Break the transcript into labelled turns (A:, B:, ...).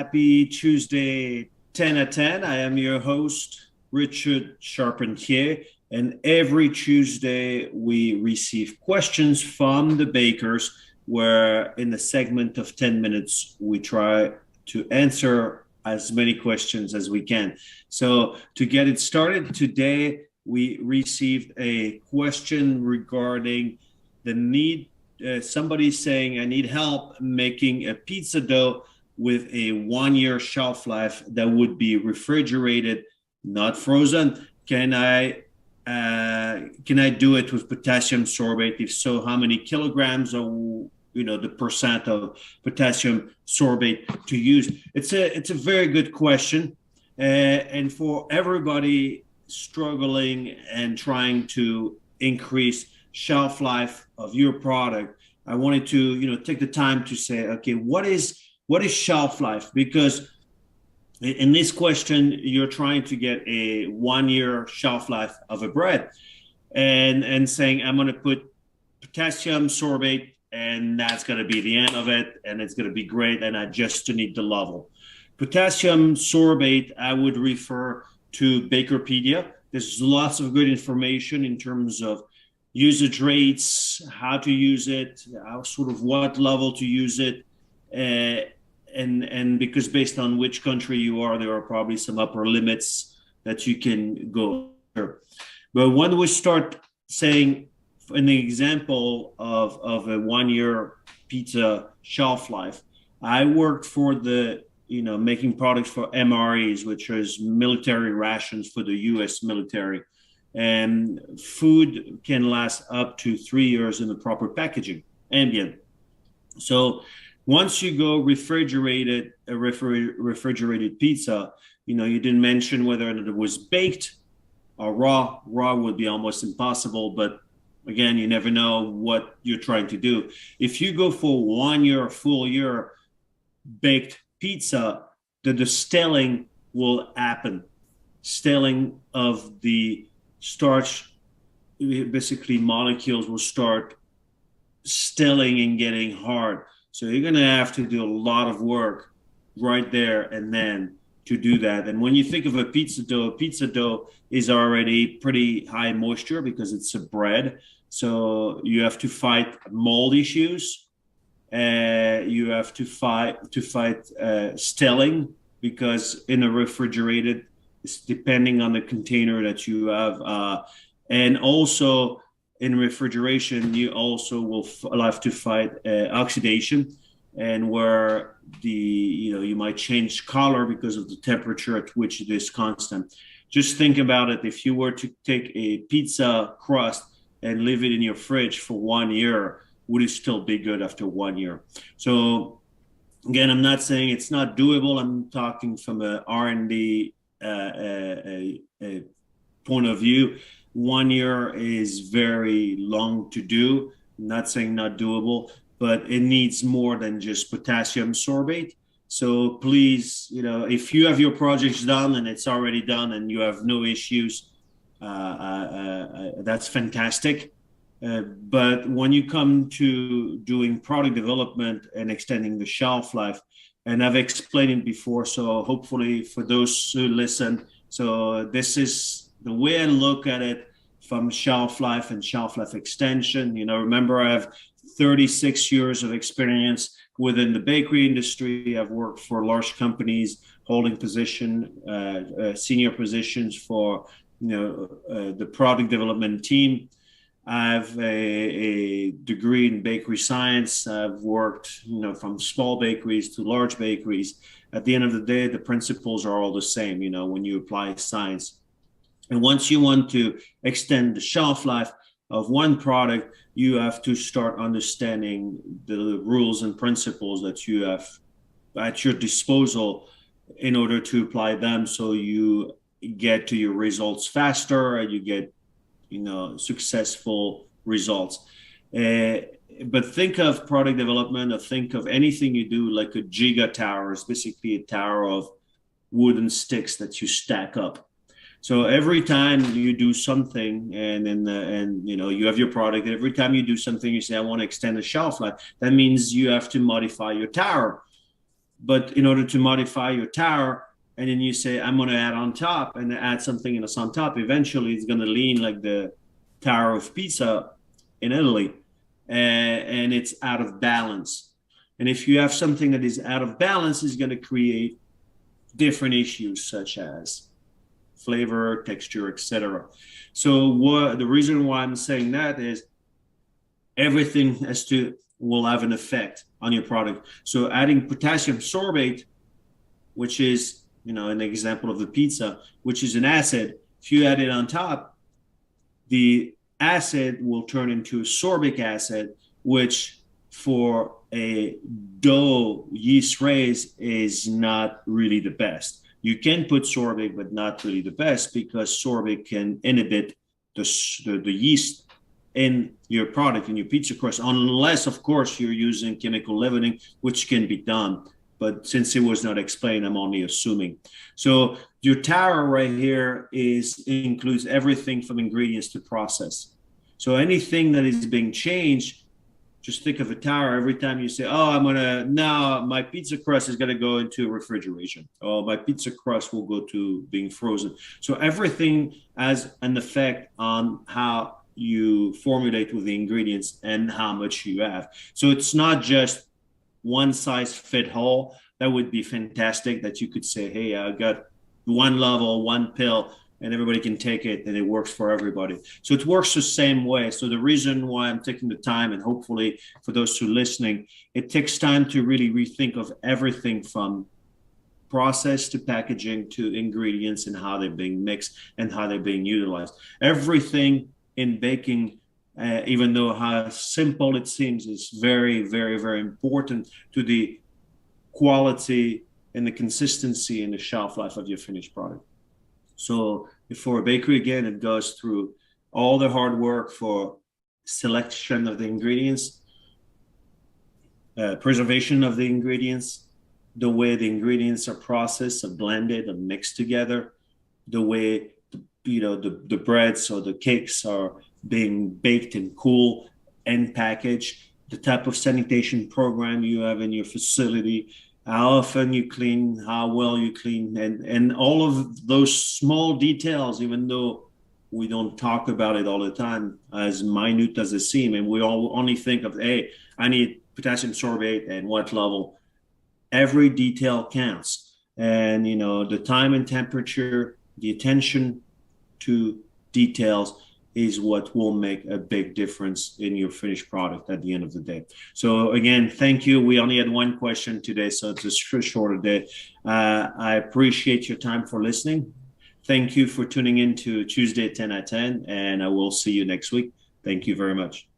A: happy Tuesday 10 at 10. I am your host, Richard Charpentier, and every Tuesday we receive questions from the bakers where in the segment of 10 minutes we try to answer as many questions as we can. So to get it started today, we received a question regarding the need somebody saying, I need help making a pizza dough with a 1 year shelf life that would be refrigerated, not frozen. Can I do it with potassium sorbate? If so, how many kilograms or the percent of potassium sorbate to use? It's a very good question, and for everybody struggling and trying to increase shelf life of your product, I wanted to take the time to say, okay, what is shelf life? Because in this question you're trying to get a 1 year shelf life of a bread, and saying I'm going to put potassium sorbate and that's going to be the end of it and it's going to be great and I just need the level. Potassium sorbate, I would refer to Bakerpedia. There's lots of good information in terms of usage rates, how to use it, how, sort of what level to use it, and because based on which country you are, there are probably some upper limits that you can go there. But when we start saying an example of a 1 year pizza shelf life, I worked for the making products for MREs, which is military rations for the US military. And food can last up to 3 years in the proper packaging, ambient. So once you go refrigerated pizza, you didn't mention whether it was baked or raw. Raw would be almost impossible, but again, you never know what you're trying to do. If you go for 1 year, a full year baked pizza, the distilling will happen. Stilling of the starch, basically molecules will start stilling and getting hard. So you're going to have to do a lot of work right there and then to do that. And when you think of a pizza dough is already pretty high moisture because it's a bread. So you have to fight mold issues. You have to fight stilling, because in a refrigerated, it's depending on the container that you have, and also in refrigeration, you also will have to fight oxidation, and where you might change color because of the temperature at which it is constant. Just think about it. If you were to take a pizza crust and leave it in your fridge for 1 year, would it still be good after 1 year? So again, I'm not saying it's not doable. I'm talking from a R&D a point of view. 1 year is very long to do. I'm not saying not doable, but it needs more than just potassium sorbate. So please, if you have your projects done and it's already done and you have no issues, that's fantastic. But when you come to doing product development and extending the shelf life, and I've explained it before, so hopefully for those who listen, so this is the way I look at it from shelf life and shelf life extension. Remember, I have 36 years of experience within the bakery industry. I've worked for large companies holding senior positions for the product development team. I have a degree in bakery science. I've worked, from small bakeries to large bakeries. At the end of the day, the principles are all the same, when you apply science. And once you want to extend the shelf life of one product, you have to start understanding the rules and principles that you have at your disposal in order to apply them, so you get to your results faster and you get successful results. But think of product development, or think of anything you do like a giga tower. Is basically a tower of wooden sticks that you stack up. So every time you do something, and you have your product, and every time you do something, you say, I want to extend the shelf life. That means you have to modify your tower. But in order to modify your tower, and then you say, I'm going to add on top and add something else on top, eventually it's going to lean like the Tower of Pisa in Italy, and it's out of balance. And if you have something that is out of balance, it's going to create different issues such as flavor, texture, etc. So the reason why I'm saying that is everything has to will have an effect on your product. So adding potassium sorbate, which is an example of the pizza, which is an acid, if you add it on top, the acid will turn into sorbic acid, which for a dough yeast raise is not really the best. You can put sorbic, but not really the best, because sorbic can inhibit the yeast in your product, in your pizza crust, unless, of course, you're using chemical leavening, which can be done. But since it was not explained, I'm only assuming. So your tower right here includes everything from ingredients to process. So anything that is being changed, just think of a tower. Every time you say, oh, now my pizza crust is going to go into refrigeration. Oh, my pizza crust will go to being frozen. So everything has an effect on how you formulate with the ingredients and how much you have. So it's not just one size fit all. That would be fantastic, that you could say, hey, I got one level, one pill, and everybody can take it and it works for everybody. So it works the same way. So the reason why I'm taking the time, and hopefully for those who are listening, it takes time to really rethink of everything from process to packaging to ingredients and how they're being mixed and how they're being utilized. Everything in baking, even though how simple it seems, is very, very, very important to the quality and the consistency and the shelf life of your finished product. So for a bakery, again, it goes through all the hard work for selection of the ingredients, preservation of the ingredients, the way the ingredients are processed, are blended, are mixed together, the way the breads or the cakes are being baked and cool and packaged, the type of sanitation program you have in your facility, how often you clean, how well you clean, and all of those small details, even though we don't talk about it all the time, as minute as they seem, and we all only think of, hey, I need potassium sorbate and what level. Every detail counts. And, the time and temperature, the attention to details is what will make a big difference in your finished product at the end of the day. So again, thank you. We only had one question today, so it's a shorter day. I appreciate your time for listening. Thank you for tuning in to Tuesday 10 at 10, and I will see you next week. Thank you very much.